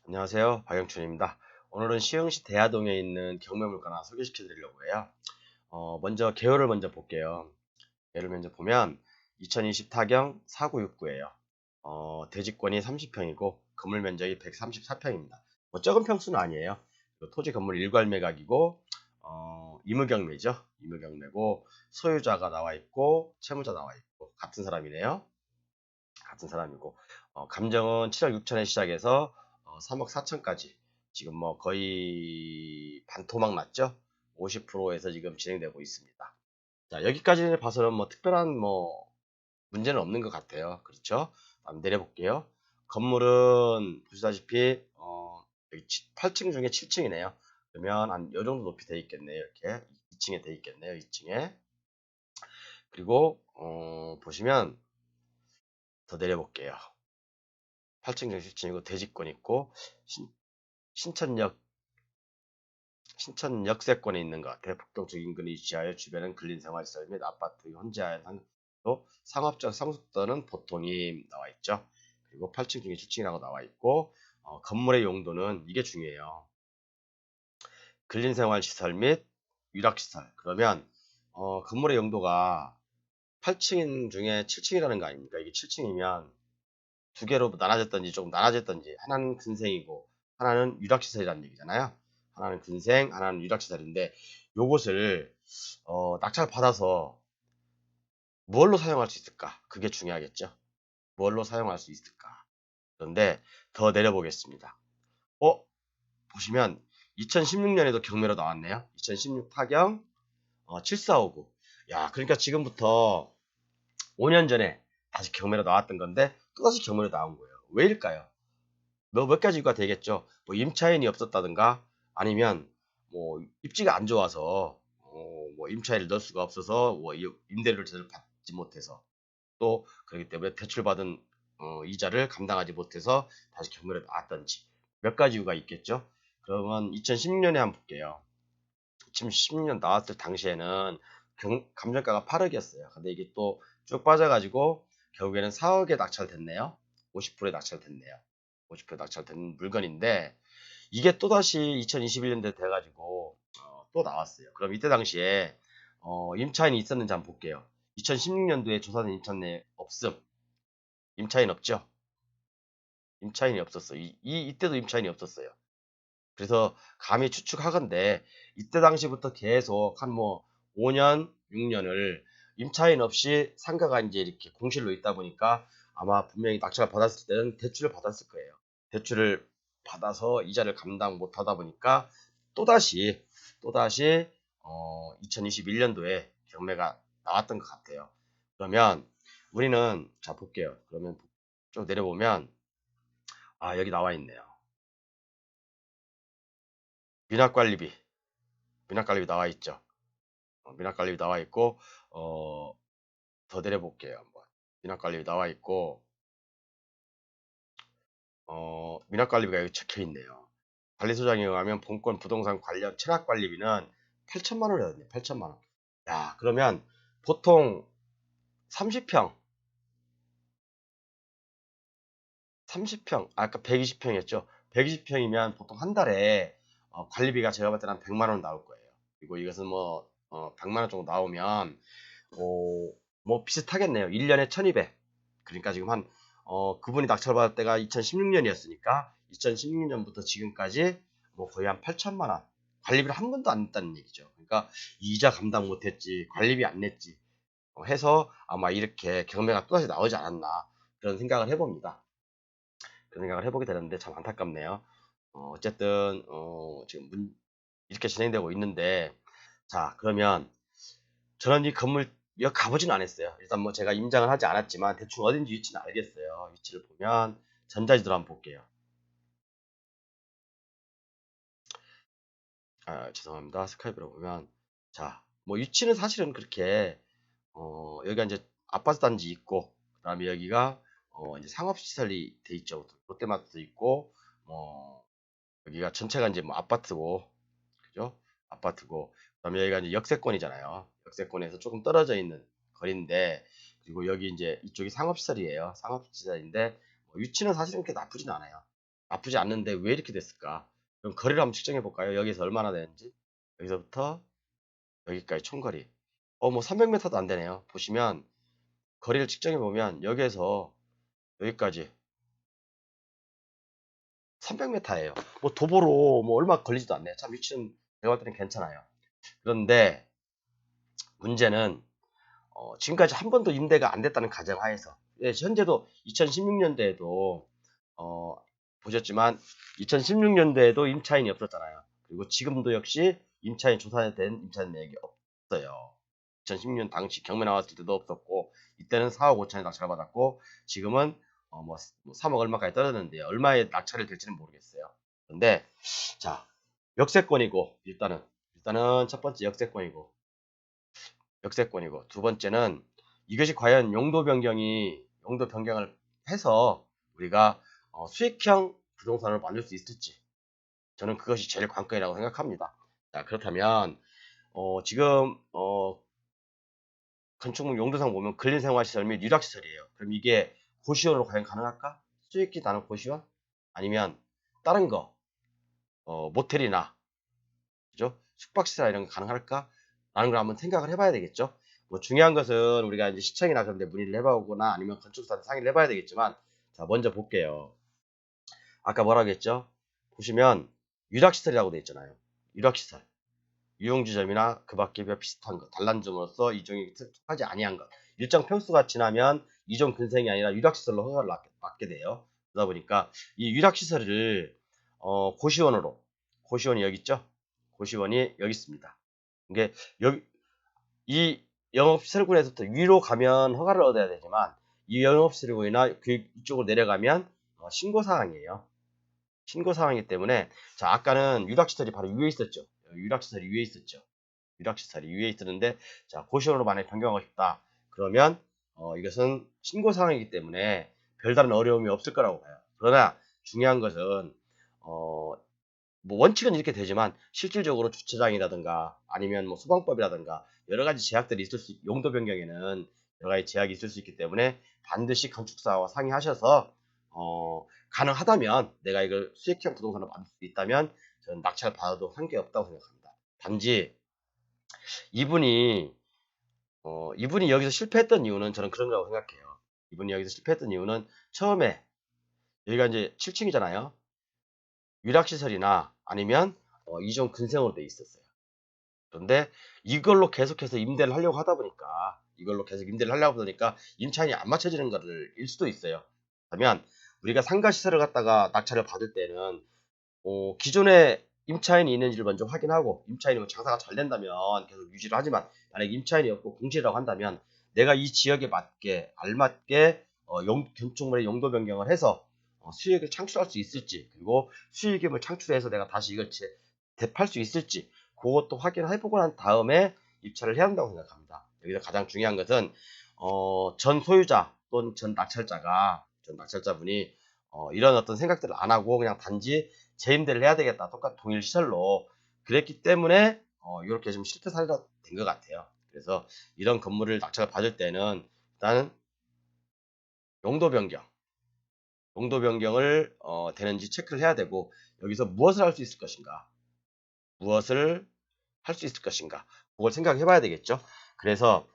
안녕하세요. 박영춘입니다. 오늘은 시흥시 대하동에 있는 경매물건 하나 소개시켜 드리려고 해요. 먼저 개요를 먼저 볼게요. 개요를 먼저 보면 2020 타경 4969예요. 대지권이 30평이고 건물 면적이 134평입니다. 뭐 적은 평수는 아니에요. 토지 건물 일괄 매각이고 임의경매죠. 임의경매고 소유자가 나와 있고 채무자 나와 있고 같은 사람이네요. 같은 사람이고 감정은 7억 6천에 시작해서 3억 4천까지 지금 뭐 거의 반토막 났죠. 50%에서 지금 진행되고 있습니다. 자, 여기까지 봐서는 뭐 특별한 뭐 문제는 없는 것 같아요. 그렇죠? 다음 내려볼게요. 건물은 보시다시피 여기 8층 중에 7층이네요. 그러면 한 요 정도 높이 돼 있겠네요. 이렇게 2층에 돼 있겠네요. 2층에. 그리고 보시면 더 내려볼게요. 8층 정식층이고 대지권 있고 신, 신천역 신천역세권에 있는 것 같아요. 북동쪽 인근이 위치하여 주변은 근린생활시설 및 아파트 현재하에 또 상업적 성숙도는 보통이 나와 있죠. 그리고 8층 중에 7층이라고 나와 있고 건물의 용도는 이게 중요해요. 근린생활시설 및 유락시설. 그러면 건물의 용도가 8층 중에 7층이라는 거 아닙니까? 이게 7층이면 두 개로 나눠졌던지 조금 나눠졌던지 하나는 근생이고 하나는 유락시설이라는 얘기잖아요. 하나는 근생, 하나는 유락시설인데 요것을 낙찰 받아서 뭘로 사용할 수 있을까? 그게 중요하겠죠. 뭘로 사용할 수 있을까? 그런데 더 내려보겠습니다. 보시면 2016년에도 경매로 나왔네요. 2016 타경 7459. 야, 그러니까 지금부터 5년 전에 다시 경매로 나왔던 건데 또다시 경매로 나온 거예요. 왜일까요? 몇 가지가 되겠죠. 뭐 임차인이 없었다든가 아니면 뭐 입지가 안 좋아서 뭐 임차인을 넣을 수가 없어서 뭐 임대료를 제대로 받지 못해서 또 그렇기 때문에 대출받은 이자를 감당하지 못해서 다시 경매로 나왔던지 몇 가지 이유가 있겠죠. 그러면 2016년에 한번 볼게요. 2016년 나왔을 당시에는 감정가가 8억이었어요. 근데 이게 또 쭉 빠져가지고 결국에는 4억에 낙찰됐네요. 50%에 낙찰됐네요. 50% 낙찰된 물건인데 이게 또다시 2021년도에 돼가지고 또 나왔어요. 그럼 이때 당시에 임차인이 있었는지 한번 볼게요. 2016년도에 조사된 임차인이 없음. 임차인 없죠? 임차인이 없었어. 이때도 임차인이 없었어요. 그래서 감히 추측하건대 이때 당시부터 계속 한 뭐 5년, 6년을 임차인 없이 상가가 이제 이렇게 공실로 있다 보니까 아마 분명히 낙찰을 받았을 때는 대출을 받았을 거예요. 대출을 받아서 이자를 감당 못 하다 보니까 또다시 2021년도에 경매가 나왔던 것 같아요. 그러면 우리는 자 볼게요. 그러면 쭉 내려보면 여기 나와 있네요. 미납관리비 미납관리비 나와 있죠. 미납관리비 나와 있고 더 내려볼게요. 한번. 미납관리비 나와 있고 미납관리비가 여기 적혀 있네요. 관리소장에 의하면 본권 부동산 관련 체납관리비는 8천만 원이거든요. 8천만 원. 야, 그러면 보통 30평, 30평, 아까 120평이었죠. 120평이면 보통 한 달에 관리비가 제가 볼 때는 한 100만 원 나올 거예요. 그리고 이것은 뭐 100만 원 정도 나오면 뭐 비슷하겠네요. 1년에 1200. 그러니까 지금 그분이 낙찰받을 때가 2016년이었으니까 2016년부터 지금까지 뭐 거의 한 8천만 원. 관리비를 한 번도 안 냈다는 얘기죠. 그러니까 이자 감당 못했지, 관리비 안 냈지 해서 아마 이렇게 경매가 또다시 나오지 않았나 그런 생각을 해봅니다. 그런 생각을 해보게 되는데 참 안타깝네요. 어쨌든 지금 이렇게 진행되고 있는데 자 그러면 저는 이 건물 여기 가보진 않았어요. 일단 뭐 제가 임장을 하지 않았지만 대충 어딘지 위치는 알겠어요. 위치를 보면 전자지도로 한번 볼게요. 죄송합니다. 스카이프로 보면 자, 뭐 위치는 사실은 그렇게 여기가 이제 아파트 단지 있고 그다음에 여기가 이제 상업시설이 돼 있죠. 롯데마트도 있고 여기가 전체가 이제 뭐 아파트고 그죠? 아파트고 그다음에 여기가 이제 역세권이잖아요. 역세권에서 조금 떨어져 있는 거리인데 그리고 여기 이제 이쪽이 상업시설이에요. 상업시설인데 위치는 사실은 그렇게 나쁘진 않아요. 나쁘지 않는데 왜 이렇게 됐을까? 그럼 거리를 한번 측정해 볼까요? 여기서 얼마나 되는지. 여기서부터 여기까지 총거리. 뭐 300m도 안 되네요. 보시면 거리를 측정해 보면 여기에서 여기까지 300m예요. 뭐 도보로 뭐 얼마 걸리지도 않네요. 참 위치는 내가 봤을 때는 괜찮아요. 그런데 문제는 지금까지 한 번도 임대가 안 됐다는 가정하에서, 예, 현재도 2016년도에도 보셨지만 2016년도에도 임차인이 없었잖아요. 그리고 지금도 역시 임차인 조사된 임차인 내역이 없어요. 2016년 당시 경매 나왔을 때도 없었고, 이때는 4억 5천에 낙찰을 받았고, 지금은 뭐 3억 얼마까지 떨어졌는데 얼마에 낙찰이 될지는 모르겠어요. 근데 자, 역세권이고, 일단은 첫 번째 역세권이고, 두 번째는 이것이 과연 용도 변경을 해서 우리가 수익형 부동산을 만들 수 있을지, 저는 그것이 제일 관건이라고 생각합니다. 자, 그렇다면 지금 건축물 용도상 보면 근린생활시설 및 유락시설이에요. 그럼 이게 고시원으로 과연 가능할까? 수익이 나는 고시원? 아니면 다른 거, 모텔이나, 그죠? 숙박시설 이런 거 가능할까? 라는 걸 한번 생각을 해봐야 되겠죠. 뭐 중요한 것은 우리가 이제 시청이나 그런 데 문의를 해보거나 아니면 건축사한테 상의를 해봐야 되겠지만, 자, 먼저 볼게요. 아까 뭐라고 했죠? 보시면 유락시설이라고 되어 있잖아요. 유락시설. 유용지점이나 그 밖에 비슷한 것, 단란점으로서 이종이 특하지 아니한 것. 일정 평수가 지나면 이종 근생이 아니라 유락시설로 허가를 받게 돼요. 그러다 보니까 이 유락시설을 고시원이 여기 있죠? 고시원이 여기 있습니다. 이게 여기 이 영업시설군에서부터 위로 가면 허가를 얻어야 되지만, 이 영업시설군이나 이쪽으로 내려가면 신고사항이에요. 신고사항이기 때문에, 자, 아까는 유락시설이 바로 위에 있었죠. 유락시설이 위에 있었는데, 자, 고시원으로 만약에 변경하고 싶다. 그러면 이것은 신고사항이기 때문에 별다른 어려움이 없을 거라고 봐요. 그러나 중요한 것은 뭐 원칙은 이렇게 되지만 실질적으로 주차장이라든가 아니면 뭐 소방법이라든가 여러 가지 제약들이 용도 변경에는 여러 가지 제약이 있을 수 있기 때문에 반드시 건축사와 상의하셔서 가능하다면, 내가 이걸 수익형 부동산으로 만들 수 있다면 저는 낙찰 받아도 관계없다고 생각합니다. 단지 이분이 이분이 여기서 실패했던 이유는, 저는 그런 거라고 생각해요. 이분이 여기서 실패했던 이유는, 처음에 여기가 이제 7층이잖아요. 유락시설이나 아니면 이종 근생으로 돼 있었어요. 그런데 이걸로 계속해서 임대를 하려고 하다 보니까 임차인이 안 맞춰지는 거를 일 수도 있어요. 그러면 우리가 상가시설을 갖다가 낙찰을 받을 때는 기존에 임차인이 있는지를 먼저 확인하고, 임차인이 장사가 잘 된다면 계속 유지를 하지만, 만약에 임차인이 없고 공실이라고 한다면 내가 이 지역에 알맞게 건축물의 용도 변경을 해서 수익을 창출할 수 있을지, 그리고 수익임을 창출해서 내가 다시 이걸 되팔 수 있을지, 그것도 확인해보고 난 다음에 입찰을 해야 한다고 생각합니다. 여기서 가장 중요한 것은 전 소유자 또는 전 낙찰자분이 이런 어떤 생각들을 안 하고 그냥 단지 재임대를 해야 되겠다, 똑같은 동일 시설로 그랬기 때문에 이렇게 좀 실패 사례가 된 것 같아요. 그래서 이런 건물을 낙찰을 받을 때는 일단은 용도 변경을 되는지 체크를 해야 되고, 여기서 무엇을 할 수 있을 것인가, 그걸 생각해 봐야 되겠죠. 그래서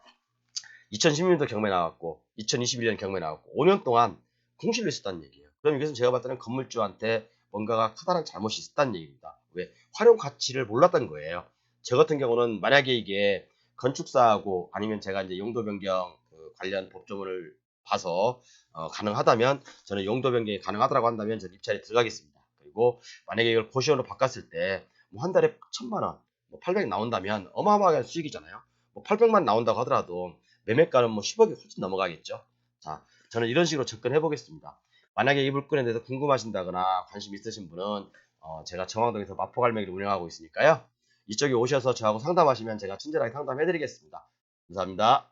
2016년도 경매 나왔고 2021년 경매 나왔고 5년 동안 공실로 있었다는 얘기예요. 그럼 이것은 제가 봤을 때는 건물주한테 뭔가가 커다란 잘못이 있었다는 얘기입니다. 왜? 활용 가치를 몰랐던 거예요. 저 같은 경우는 만약에 이게 건축사하고 아니면 제가 이제 용도 변경 관련 법조문을 봐서 가능하다면, 저는 용도 변경이 가능하다고 한다면 저는 입찰에 들어가겠습니다. 그리고 만약에 이걸 고시원으로 바꿨을 때 뭐 한 달에 1,000만 원, 뭐 800 나온다면 어마어마한 수익이잖아요. 뭐 800만 나온다고 하더라도 매매가는 뭐 10억이 훨씬 넘어가겠죠. 자, 저는 이런 식으로 접근해 보겠습니다. 만약에 이 물건에 대해서 궁금하신다거나 관심 있으신 분은 제가 정왕동에서 마포갈매기를 운영하고 있으니까요. 이쪽에 오셔서 저하고 상담하시면 제가 친절하게 상담해 드리겠습니다. 감사합니다.